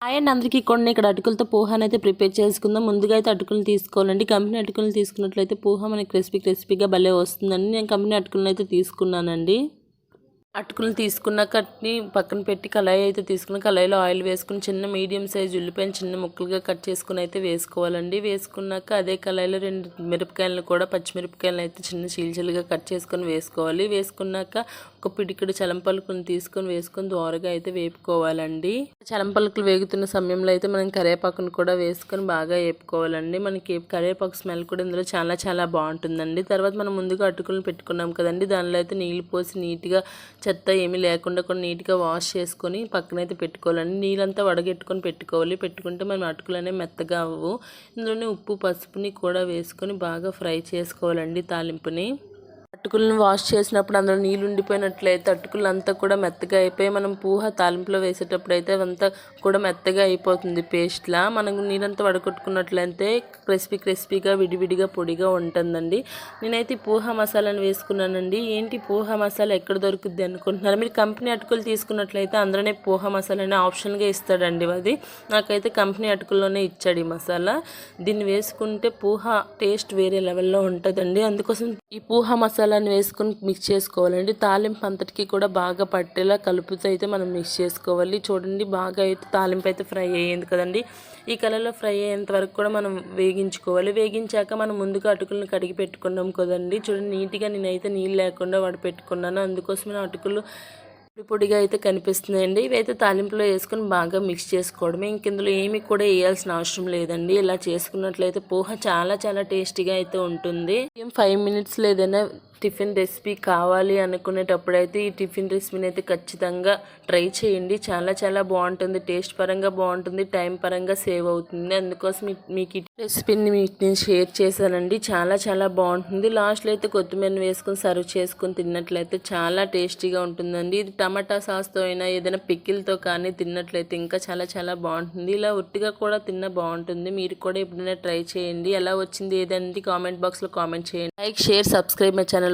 And అందరికీ కొన్ని ఇక్కడ అటుకులతో పోహాని అయితే ప్రిపేర్ చేసుకుందాం. ముందుగా అయితే అటుకులు తీసుకోవాలండి. కంపెనీ అటుకులు తీసుకున్నట్లయితే పోహా మనకి క్రిస్పీగా భలే వస్తుందండి. నేను కంపెనీ అటుకులను అయితే తీసుకున్నానండి. అటుకులు తీసుకున్నాక అట్ని పక్కన పెట్టి కళాయి అయితే తీసుకుని కళాయిలో ఆయిల్ వేసుకుని చిన్న మీడియం సైజ్ ఉల్లిపాయలు చిన్న ముక్కలుగా కట్ చేసుకుని అయితే వేసుకోవాలండి. వేసుకున్నాక అదే కళాయిలో 2 మిరపకాయలను కూడా పచ్చిమిరపకాయలను అయితే చిన్న చీల్చలుగా కట్ చేసుకొని వేసుకోవాలి. వేసుకున్నాక ఒక పిడికెడు చలంపలుకుని తీసుకొని వేసుకొని దోరగా అయితే వేపుకోవాలండి. చలంపలుకులు వేగుతున్న సమయంలో అయితే మనం కరివేపాకును కూడా వేసుకొని బాగా వేపుకోవాలండి. మనకి కరివేపాకు స్మెల్ కూడా ఇందులో చాలా బాగుంటుందండి. తర్వాత మనం ముందుగా అటుకులను పెట్టుకున్నాం కదండి, దానిలో అయితే నీళ్ళు పోసి నీట్గా చెత్త ఏమీ లేకుండా కూడా నీట్గా వాష్ చేసుకొని పక్కనైతే పెట్టుకోవాలండి. నీళ్ళంతా వడగెట్టుకొని పెట్టుకోవాలి. పెట్టుకుంటే మనం అటుకులు అనేవి మెత్తగా అవ్వవు. ఇందులోనే ఉప్పు పసుపుని కూడా వేసుకొని బాగా ఫ్రై చేసుకోవాలండి తాలింపుని. అటుకులను వాష్ చేసినప్పుడు అందులో నీళ్ళు ఉండిపోయినట్లయితే అటుకులు అంతా కూడా మెత్తగా అయిపోయి మనం పోహా తాలింపులో వేసేటప్పుడు అయితే అవంతా కూడా మెత్తగా అయిపోతుంది పేస్ట్లా. మనం నీళ్ళంతా వడగొట్టుకున్నట్లయితే క్రిస్పీగా విడివిడిగా పొడిగా ఉంటుందండి. నేనైతే పోహా మసాలాను వేసుకున్నానండి. ఏంటి పోహా మసాలా ఎక్కడ దొరుకుద్ది అనుకుంటున్నారు? మీరు కంపెనీ అటుకులు తీసుకున్నట్లయితే అందులోనే పోహా మసాలా అనే ఆప్షన్గా ఇస్తాడండి. అది నాకైతే కంపెనీ అటుకుల్లోనే ఇచ్చాడు ఈ మసాలా. దీన్ని వేసుకుంటే పోహా టేస్ట్ వేరే లెవెల్లో ఉంటుందండి. అందుకోసం ఈ పోహా మసాలాని వేసుకొని మిక్స్ చేసుకోవాలండి. తాలింపు అంతటికి కూడా బాగా పట్టేలా కలుపుతూ అయితే మనం మిక్స్ చేసుకోవాలి. చూడండి బాగా అయితే తాలింపు అయితే ఫ్రై అయ్యింది కదండి. ఈ కలర్లో ఫ్రై అయ్యేంత వరకు కూడా మనం వేగించుకోవాలి. వేగించాక మనం ముందుగా అటుకులను కడిగి పెట్టుకున్నాం కదండి. చూడండి నీట్గా నేనైతే నీళ్ళు లేకుండా వడపెట్టుకున్నాను. అందుకోసమే అటుకులు పొడిగా అయితే కనిపిస్తున్నాయండి. ఇవైతే తాలింపులో వేసుకొని బాగా మిక్స్ చేసుకోవడమే. ఇందులో ఏమి కూడా వేయాల్సిన అవసరం లేదండి. ఇలా చేసుకున్నట్లయితే పోహా చాలా టేస్టీగా అయితే ఉంటుంది. 5 మినిట్స్లో ఏదైనా టిఫిన్ రెసిపీ కావాలి అనుకునేటప్పుడు అయితే ఈ టిఫిన్ రెసిపీని అయితే ఖచ్చితంగా ట్రై చేయండి. చాలా బాగుంటుంది. టేస్ట్ పరంగా బాగుంటుంది, టైం పరంగా సేవ్ అవుతుంది. అందుకోసం మీకు ఈ రెసిపీని మీకు నేను షేర్ చేశానండి. చాలా బాగుంటుంది. లాస్ట్లో అయితే కొత్తిమీర వేసుకొని సర్వ్ చేసుకొని తిన్నట్లయితే చాలా టేస్టీగా ఉంటుందండి. ఇది టమాటా సాస్తో అయినా ఏదైనా పికిల్తో కానీ తిన్నట్లయితే ఇంకా చాలా బాగుంటుంది. ఇలా ఒట్టిగా కూడా తిన్న బాగుంటుంది. మీరు కూడా ఎప్పుడైనా ట్రై చేయండి. ఎలా వచ్చింది ఏదంటే కామెంట్ బాక్స్లో కామెంట్ చేయండి. Like, share, subscribe my channel.